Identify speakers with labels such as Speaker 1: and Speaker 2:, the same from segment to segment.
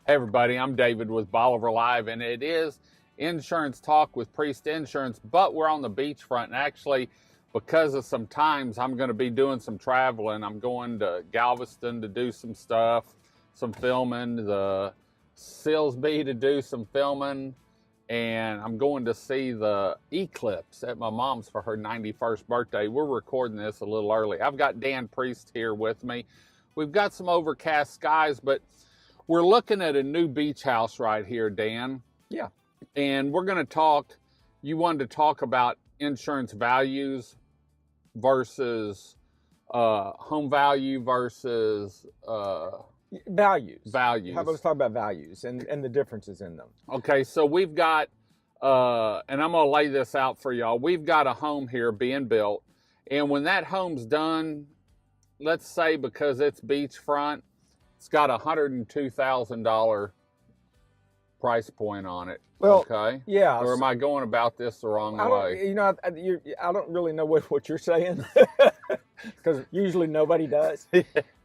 Speaker 1: Hey everybody, I'm David with Bolivar Live, and it is Insurance Talk with Priest Insurance, but we're on the beachfront, and actually, because of some times, I'm going to be doing some traveling. I'm going to Galveston to do some stuff, some filming, the Silsbee to do some filming, and I'm going to see the eclipse at my mom's for her 91st birthday. We're recording this a little early. I've got Dan Priest here with me. We've got some overcast skies, but we're looking at a new beach house right here, Dan.
Speaker 2: Yeah.
Speaker 1: And we're going to talk, you wanted to talk about insurance values versus home value versus
Speaker 2: Values.
Speaker 1: values.
Speaker 2: How about let's talk about values and the differences in them.
Speaker 1: Okay, so we've got, and I'm going to lay this out for y'all. We've got a home here being built, and when that home's done, let's say because it's beachfront, it's got a $102,000 price point on it.
Speaker 2: Well,
Speaker 1: okay.
Speaker 2: Yeah.
Speaker 1: Or am I going about this the wrong way?
Speaker 2: You know, I don't really know what you're saying because usually nobody does.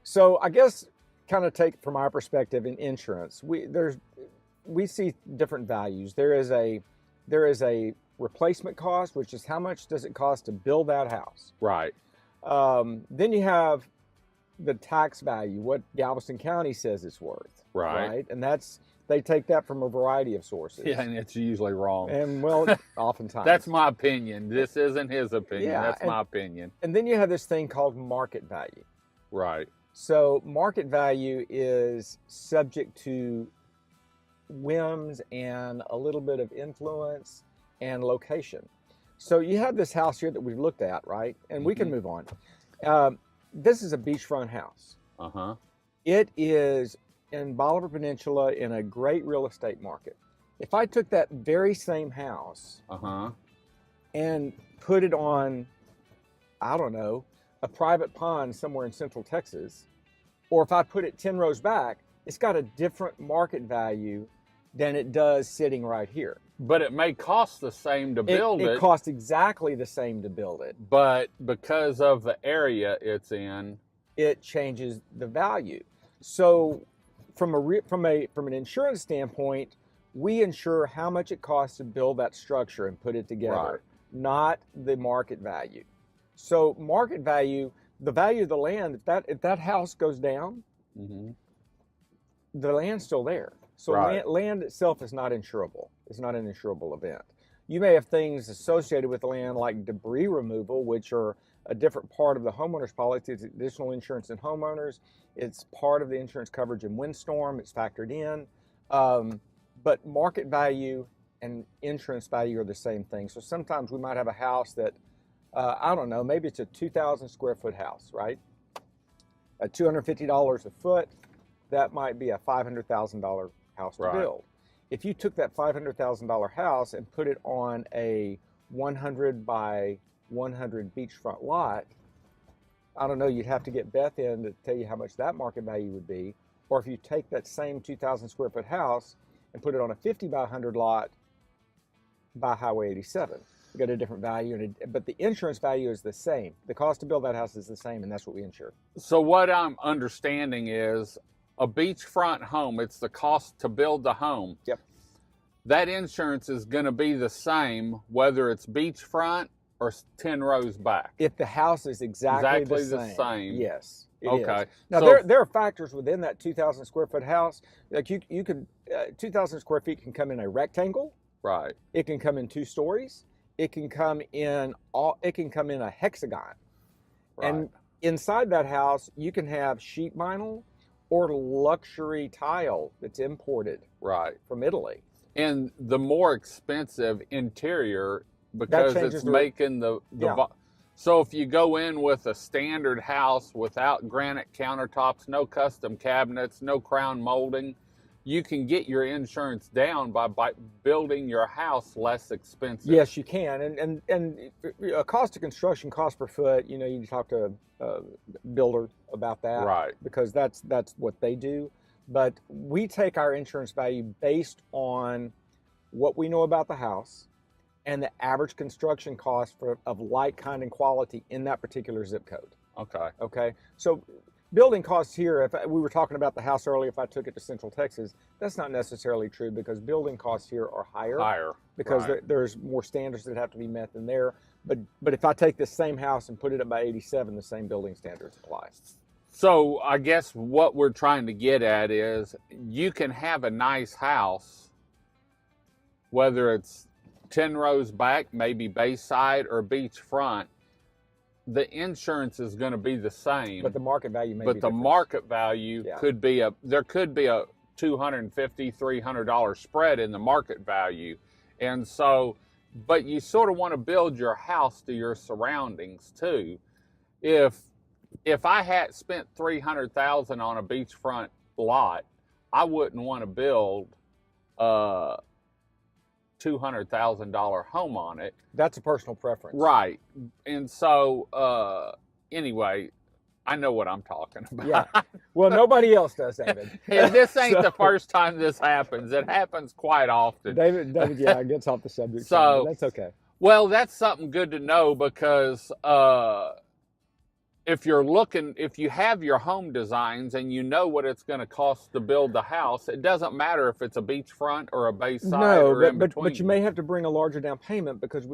Speaker 2: So I guess kind of take from our perspective in insurance, we see different values. There is a replacement cost, which is how much does it cost to build that house.
Speaker 1: Right.
Speaker 2: Then you have the tax value, what Galveston County says it's worth.
Speaker 1: Right.
Speaker 2: And they take that from a variety of sources.
Speaker 1: Yeah, and it's usually wrong.
Speaker 2: And well, oftentimes.
Speaker 1: That's my opinion. This isn't his opinion.
Speaker 2: Yeah,
Speaker 1: That's my opinion.
Speaker 2: And then you have this thing called market value.
Speaker 1: Right.
Speaker 2: So market value is subject to whims and a little bit of influence and location. So you have this house here that we've looked at, right? And we can move on. This is a beachfront house.
Speaker 1: Uh-huh.
Speaker 2: It is in Bolivar Peninsula in a great real estate market. If I took that very same house
Speaker 1: Uh-huh.
Speaker 2: and put it on, I don't know, a private pond somewhere in Central Texas, or if I put it 10 rows back, it's got a different market value than it does sitting right here.
Speaker 1: But it may cost the same to build it.
Speaker 2: It costs exactly the same to build it.
Speaker 1: But because of the area it's in,
Speaker 2: it changes the value. So from an insurance standpoint, we insure how much it costs to build that structure and put it together,
Speaker 1: right,
Speaker 2: not the market value. So market value, the value of the land, if that house goes down, the land's still there. So
Speaker 1: right,
Speaker 2: land itself is not insurable. It's not an insurable event. You may have things associated with the land like debris removal, which are a different part of the homeowner's policy. It's additional insurance in homeowners. It's part of the insurance coverage in windstorm. It's factored in. But market value and insurance value are the same thing. So sometimes we might have a house that, I don't know, maybe it's a 2,000 square foot house, right? At $250 a foot, that might be a $500,000 house to build. If you took that $500,000 house and put it on a 100 by 100 beachfront lot, I don't know, you'd have to get Beth in to tell you how much that market value would be. Or if you take that same 2,000 square foot house and put it on a 50 by 100 lot by Highway 87, you got a different value, but the insurance value is the same. The cost to build that house is the same, and that's what we insure.
Speaker 1: So what I'm understanding is a beachfront home, it's the cost to build the home.
Speaker 2: Yep.
Speaker 1: That insurance is going to be the same whether it's beachfront or 10 rows back.
Speaker 2: If the house is exactly the same. Yes.
Speaker 1: Okay.
Speaker 2: Now
Speaker 1: so,
Speaker 2: there are factors within that 2,000 square foot house. Like you could 2,000 square feet can come in a rectangle.
Speaker 1: Right.
Speaker 2: It can come in 2 stories. It can come in a hexagon.
Speaker 1: Right.
Speaker 2: And inside that house, you can have sheet vinyl or luxury tile that's imported from Italy.
Speaker 1: And the more expensive interior, because it's making so if you go in with a standard house without granite countertops, no custom cabinets, no crown molding, you can get your insurance down by building your house less expensive.
Speaker 2: Yes, you can. And a cost of construction, cost per foot, you know, you talk to a builder about that.
Speaker 1: Right.
Speaker 2: Because that's what they do. But we take our insurance value based on what we know about the house and the average construction cost of like, kind, and quality in that particular zip code.
Speaker 1: Okay.
Speaker 2: Okay. So building costs here, we were talking about the house earlier, if I took it to Central Texas, that's not necessarily true because building costs here are higher. Because
Speaker 1: right.
Speaker 2: there's more standards that have to be met than there. But if I take this same house and put it up by 87, the same building standards apply.
Speaker 1: So I guess what we're trying to get at is you can have a nice house, whether it's 10 rows back, maybe bayside or beachfront, the insurance is going to be the same.
Speaker 2: But the market value may be
Speaker 1: But the
Speaker 2: different.
Speaker 1: market value could be there could be a $250, $300 spread in the market value. And so, but you sort of want to build your house to your surroundings too. If I had spent $300,000 on a beachfront lot, I wouldn't want to build a $200,000 home on it.
Speaker 2: That's a personal preference.
Speaker 1: Right. And so, anyway, I know what I'm talking about.
Speaker 2: Yeah. Well, nobody else does, David.
Speaker 1: And this ain't the first time this happens. It happens quite often.
Speaker 2: David, yeah, gets off the subject.
Speaker 1: So
Speaker 2: that's okay.
Speaker 1: Well, that's something good to know because if you have your home designs and you know what it's going to cost to build the house, it doesn't matter if it's a beachfront or a bayside or in between.
Speaker 2: But you may have to bring a larger down payment because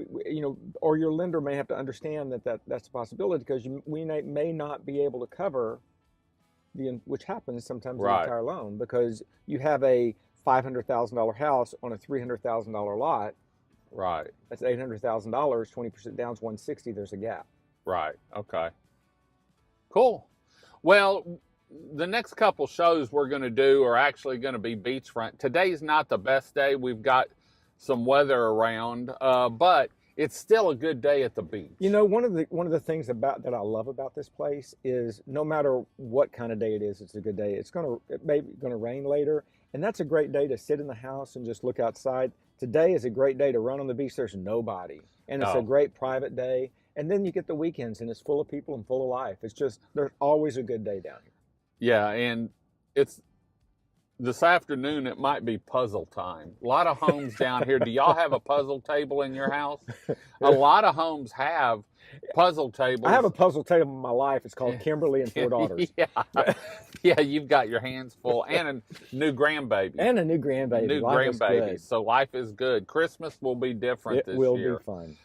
Speaker 2: or your lender may have to understand that's a possibility because we may not be able to cover which happens sometimes the entire loan because you have a $500,000 house on a $300,000 lot.
Speaker 1: Right.
Speaker 2: That's $800,000. 20% down is $160,000. There's a gap.
Speaker 1: Right. Okay. Cool. Well, the next couple shows we're going to do are actually going to be beachfront. Today's not the best day. We've got some weather around, but it's still a good day at the beach.
Speaker 2: You know, one of the things that I love about this place is no matter what kind of day it is, it's a good day. It may be going to rain later, and that's a great day to sit in the house and just look outside. Today is a great day to run on the beach. There's nobody, and it's a great private day. And then you get the weekends, and it's full of people and full of life. It's just, there's always a good day down here.
Speaker 1: Yeah, and it's this afternoon, it might be puzzle time. A lot of homes down here. Do y'all have a puzzle table in your house? A lot of homes have puzzle tables.
Speaker 2: I have a puzzle table in my life. It's called Kimberly and Four Daughters.
Speaker 1: Yeah, you've got your hands full. And a new grandbaby.
Speaker 2: And a new grandbaby.
Speaker 1: So life is good. Christmas will be different this year.
Speaker 2: It will be fun.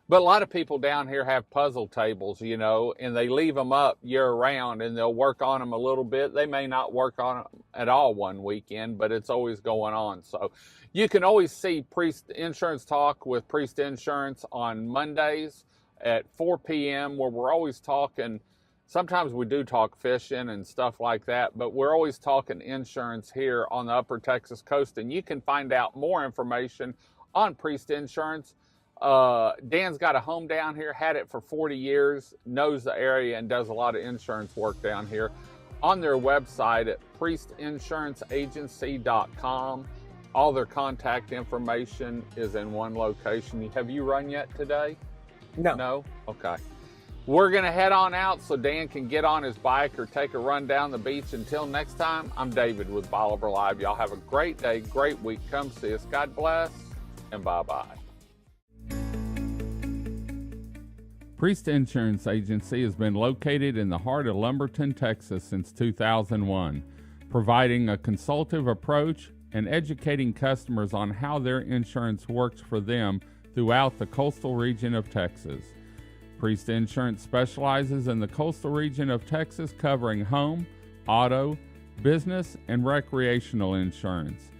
Speaker 1: But a lot of people down here have puzzle tables, and they leave them up year round and they'll work on them a little bit. They may not work on them at all one weekend, but it's always going on. So you can always see Priest Insurance Talk with Priest Insurance on Mondays at 4 p.m. where we're always talking. Sometimes we do talk fishing and stuff like that, but we're always talking insurance here on the Upper Texas coast. And you can find out more information on Priest Insurance. Dan's got a home down here, had it for 40 years, knows the area and does a lot of insurance work down here. On their website at priestinsuranceragency.com, all their contact information is in one location. Have you run yet today?
Speaker 2: No.
Speaker 1: No? Okay. We're going to head on out so Dan can get on his bike or take a run down the beach. Until next time, I'm David with Bolivar Live. Y'all have a great day, great week. Come see us. God bless, and bye-bye. Priest Insurance Agency has been located in the heart of Lumberton, Texas since 2001, providing a consultative approach and educating customers on how their insurance works for them throughout the coastal region of Texas. Priest Insurance specializes in the coastal region of Texas, covering home, auto, business, and recreational insurance.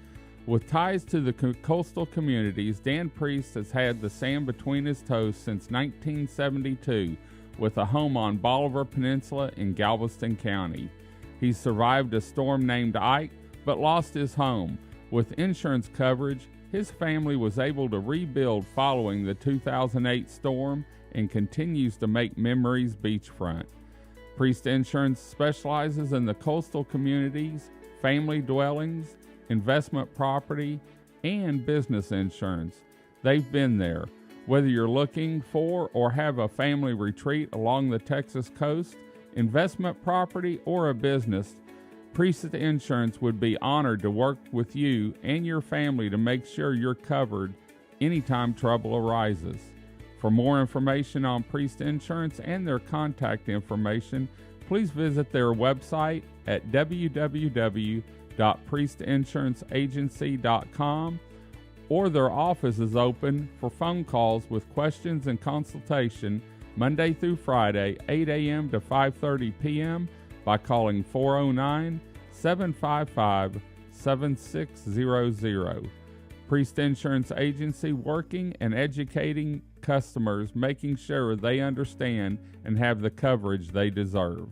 Speaker 1: With ties to the coastal communities, Dan Priest has had the sand between his toes since 1972 with a home on Bolivar Peninsula in Galveston County. He survived a storm named Ike, but lost his home. With insurance coverage, his family was able to rebuild following the 2008 storm and continues to make memories beachfront. Priest Insurance specializes in the coastal communities, family dwellings, investment property, and business insurance. They've been there. Whether you're looking for or have a family retreat along the Texas coast, investment property, or a business, Priest Insurance would be honored to work with you and your family to make sure you're covered anytime trouble arises. For more information on Priest Insurance and their contact information, please visit their website at www.priestinsuranceenagency.com, or their office is open for phone calls with questions and consultation Monday through Friday, 8 a.m. to 5:30 p.m. by calling 409-755-7600. Priest Insurance Agency, working and educating customers, making sure they understand and have the coverage they deserve.